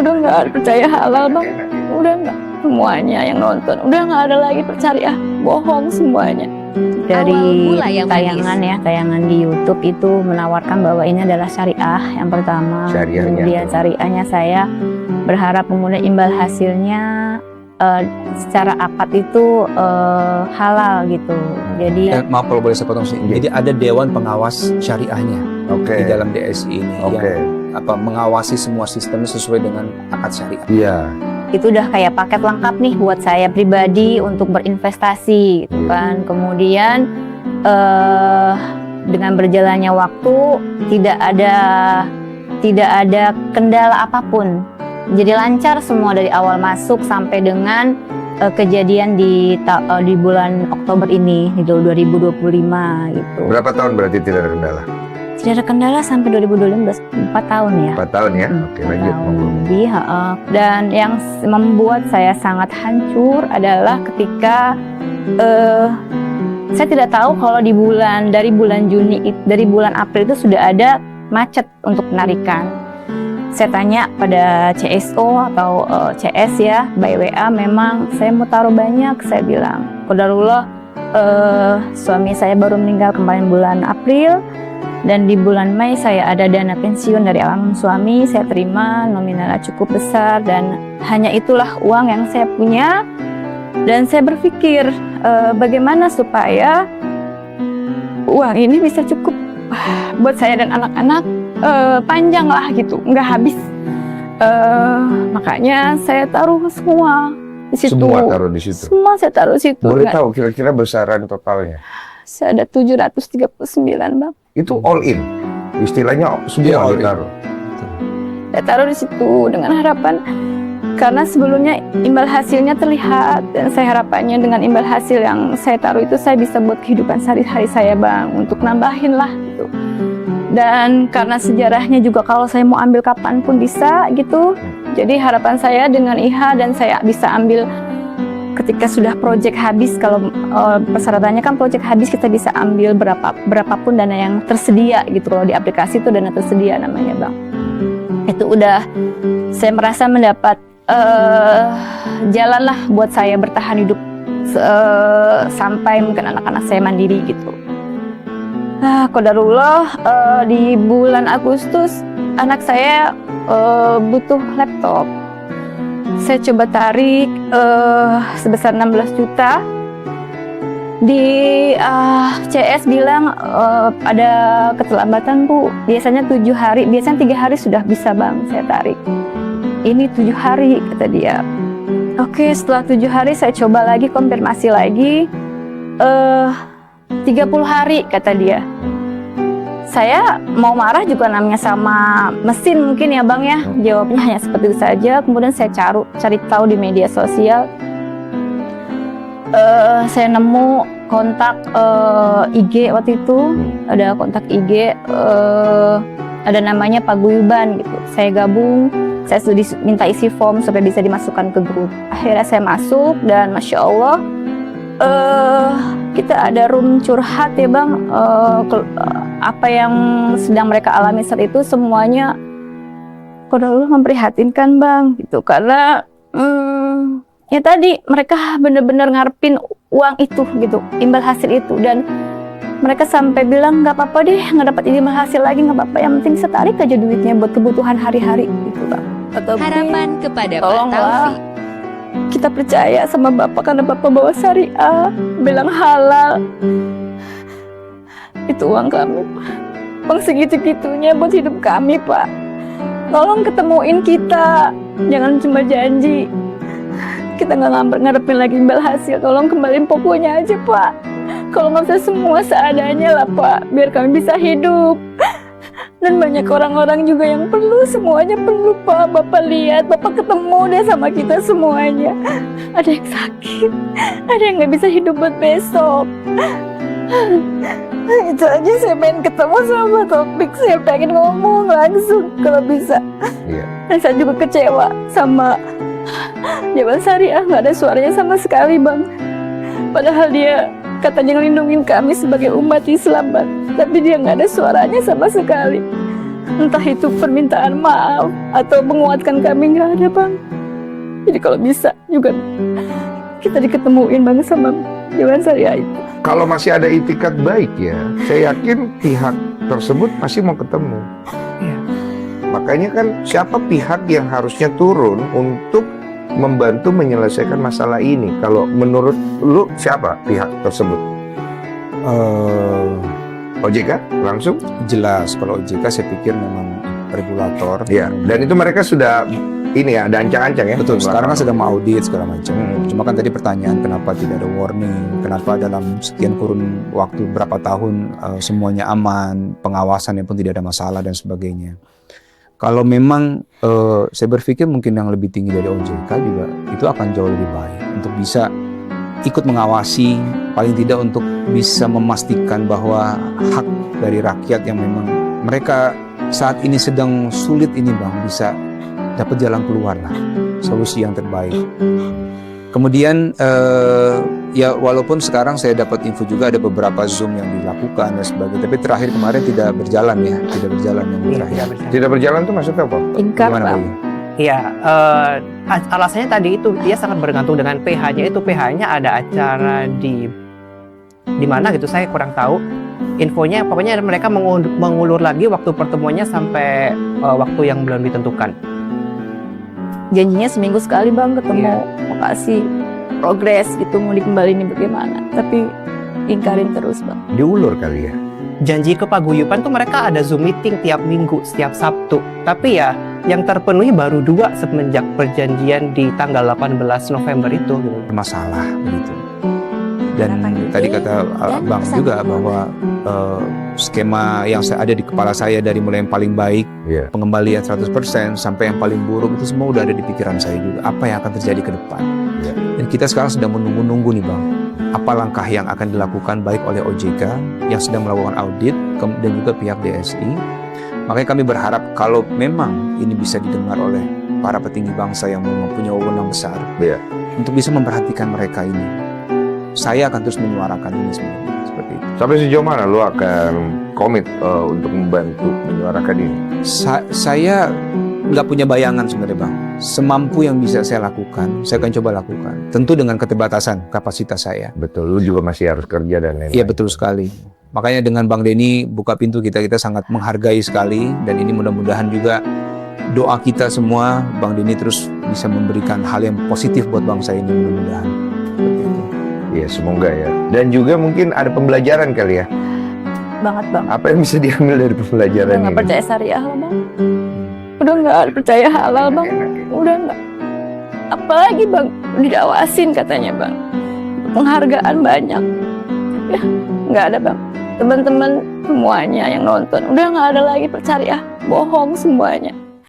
Udah nggak percaya halal bang, udah nggak, semuanya yang nonton udah nggak ada lagi percaya, bohong semuanya. Dari Awal mula yang tayangan manis. ya, tayangan di YouTube itu menawarkan bahwa ini adalah syariah yang pertama. Syariahnya Kemudian tuh. syariahnya saya berharap kemudian imbal hasilnya secara akad itu halal gitu. Jadi Maaf kalau boleh saya potong sih. Jadi ada dewan pengawas syariahnya Oke. di dalam DSI ini Oke. yang mengawasi semua sistemnya sesuai dengan akad syariah. Iya. itu udah kayak paket lengkap nih buat saya pribadi untuk berinvestasi gitu kan. Kemudian dengan berjalannya waktu tidak ada kendala apapun. Jadi lancar semua dari awal masuk sampai dengan kejadian di bulan Oktober ini di 2025 gitu. Berapa tahun berarti tidak ada kendala? Tidak ada kendala sampai 2015, 4 tahun ya. 4 tahun ya? Oke, lanjut. Tahun lebih, dan yang membuat saya sangat hancur adalah ketika saya tidak tahu kalau dari bulan April itu sudah ada macet untuk penarikan. Saya tanya pada CSO atau CS ya, by WA, memang saya mau taruh banyak, saya bilang. Qadarullah, suami saya baru meninggal kemarin bulan April, dan di bulan Mei saya ada dana pensiun dari almarhum suami, saya terima nominalnya cukup besar, dan hanya itulah uang yang saya punya. Dan saya berpikir bagaimana supaya uang ini bisa cukup buat saya dan anak-anak panjang lah gitu, nggak habis. Makanya saya taruh semua di situ. Semua taruh di situ? Semua saya taruh di situ. Boleh tahu kira-kira besaran totalnya? Saya ada 739 bang. Itu all in? Istilahnya semua all in. ditaruh? Saya taruh di situ dengan harapan, karena sebelumnya imbal hasilnya terlihat, dan saya harapannya dengan imbal hasil yang saya taruh itu saya bisa buat kehidupan sehari-hari saya bang, untuk nambahin lah gitu. Dan karena sejarahnya juga kalau saya mau ambil kapan pun bisa gitu. Jadi harapan saya dengan IHA dan saya bisa ambil ketika sudah proyek habis. Kalau persyaratannya kan proyek habis kita bisa ambil berapapun dana yang tersedia gitu. Kalau di aplikasi itu dana tersedia namanya bang. Itu udah saya merasa mendapat jalan lah buat saya bertahan hidup sampai mungkin anak-anak saya mandiri gitu. Qadarullah, di bulan Agustus anak saya butuh laptop. Saya coba tarik sebesar 16 juta. Di CS bilang ada keterlambatan bu, biasanya 7 hari, biasanya 3 hari sudah bisa bang saya tarik. Ini 7 hari kata dia. Oke, setelah 7 hari saya coba lagi, konfirmasi lagi, 30 hari kata dia. Saya mau marah juga namanya sama mesin mungkin ya bang ya. Jawabnya hanya seperti itu saja. Kemudian saya cari tahu di media sosial. Saya nemu kontak IG waktu itu. Ada kontak IG, ada namanya Paguyuban gitu. Saya gabung, saya sudah minta isi form supaya bisa dimasukkan ke grup. Akhirnya saya masuk dan Masya Allah, kita ada room curhat ya bang. Apa yang sedang mereka alami saat itu semuanya Qadarullah memprihatinkan bang gitu. Karena ya tadi mereka benar-benar ngarepin uang itu gitu, imbal hasil itu, dan mereka sampai bilang nggak apa-apa deh nggak dapat imbal hasil lagi, nggak apa-apa, yang penting saya tarik aja duitnya buat kebutuhan hari-hari gitu bang. Harapan kepada Pak tolonglah, Taufik. kita percaya sama Bapak karena Bapak bawa syariah, bilang halal. Itu uang kami, uang segitu-gitunya buat hidup kami Pak. Tolong ketemuin kita, jangan cuma janji. Kita nggak ngarepin lagi imbal hasil, tolong kembaliin pokoknya aja Pak. Kalau nggak bisa semua seadanya lah Pak, biar kami bisa hidup. Dan banyak orang-orang juga yang perlu, semuanya perlu Pak. Bapak lihat, Bapak ketemu deh sama kita semuanya. Ada yang sakit, ada yang nggak bisa hidup buat besok. Itu aja saya pengen ketemu sama Taufik, saya pengen ngomong langsung kalau bisa. Iya. Dan saya juga kecewa sama Jawa Syariah, nggak ada suaranya sama sekali bang. Padahal dia katanya ngelindungin kami sebagai umat Islam bang, tapi dia nggak ada suaranya sama sekali. entah itu permintaan maaf atau menguatkan kami, nggak ada bang. Jadi kalau bisa juga kita diketemuin bang sama Dewan Syariah itu. Kalau masih ada itikat baik ya, saya yakin pihak tersebut pasti mau ketemu. Iya. Makanya kan siapa pihak yang harusnya turun untuk membantu menyelesaikan masalah ini? Kalau menurut lu siapa pihak tersebut? OJK langsung? Jelas kalau OJK saya pikir memang regulator. Ya. Dan itu mereka sudah ini ya, ada ancang-ancang ya. Betul, sekarang kan Belakang. sedang audit segala macam. Cuma kan tadi pertanyaan kenapa tidak ada warning, kenapa dalam sekian kurun waktu berapa tahun semuanya aman, pengawasannya pun tidak ada masalah dan sebagainya. Kalau memang saya berpikir mungkin yang lebih tinggi dari OJK juga itu akan jauh lebih baik untuk bisa ikut mengawasi, paling tidak untuk bisa memastikan bahwa hak dari rakyat yang memang mereka saat ini sedang sulit ini bang bisa dapat jalan keluar lah, solusi yang terbaik. Kemudian ya walaupun sekarang saya dapat info juga ada beberapa Zoom yang dilakukan dan sebagainya, tapi terakhir kemarin tidak berjalan ya, tidak berjalan yang terakhir. Tidak berjalan tuh maksudnya apa? Ingkar Gimana bang. Bayu? Iya, alasannya tadi itu dia sangat bergantung dengan PH-nya. Itu PH-nya ada acara di mana gitu, saya kurang tahu infonya. Pokoknya mereka mengulur lagi waktu pertemuannya sampai waktu yang belum ditentukan. Janjinya seminggu sekali bang ketemu, Iya. mau kasih progres gitu, mau dikembaliin bagaimana. Tapi ingkarin terus bang. Diulur kali ya. Janji kepaguyuban tuh mereka ada Zoom meeting tiap minggu, setiap Sabtu. Tapi ya yang terpenuhi baru 2 semenjak perjanjian di tanggal 18 November itu gitu. Bermasalah begitu. Dan tadi kata Bang juga bahwa skema yang ada di kepala saya dari mulai yang paling baik, Iya. pengembalian 100% sampai yang paling buruk itu semua udah ada di pikiran saya juga. Apa yang akan terjadi ke depan? Iya. Dan kita sekarang sedang menunggu-nunggu nih Bang. Apa langkah yang akan dilakukan baik oleh OJK yang sedang melakukan audit dan juga pihak DSI. Makanya kami berharap kalau memang ini bisa didengar oleh para petinggi bangsa yang mempunyai wewenang besar, Iya. untuk bisa memperhatikan mereka ini. Saya akan terus menyuarakan ini sebenarnya seperti itu. Sampai sejauh mana lu akan komit untuk membantu menyuarakan ini? Saya nggak punya bayangan sebenarnya Bang. Semampu yang bisa saya lakukan, saya akan coba lakukan. Tentu dengan keterbatasan kapasitas saya. Betul, lu juga masih harus kerja dan lain-lain. Iya betul sekali. Makanya dengan Bang Denny buka pintu kita sangat menghargai sekali, dan ini mudah-mudahan juga doa kita semua Bang Denny terus bisa memberikan hal yang positif buat bangsa ini, mudah-mudahan. Seperti itu. Iya, semoga ya. Dan juga mungkin ada pembelajaran kali ya. Banget bang. Apa yang bisa diambil dari pembelajaran Udah ini? nggak percaya syariah lah bang. Udah nggak percaya halal bang. Udah nggak. Apalagi bang, didawasin katanya bang. Penghargaan banyak. Ya, nggak ada bang. Teman-teman semuanya yang nonton udah nggak ada lagi percaya, bohong semuanya.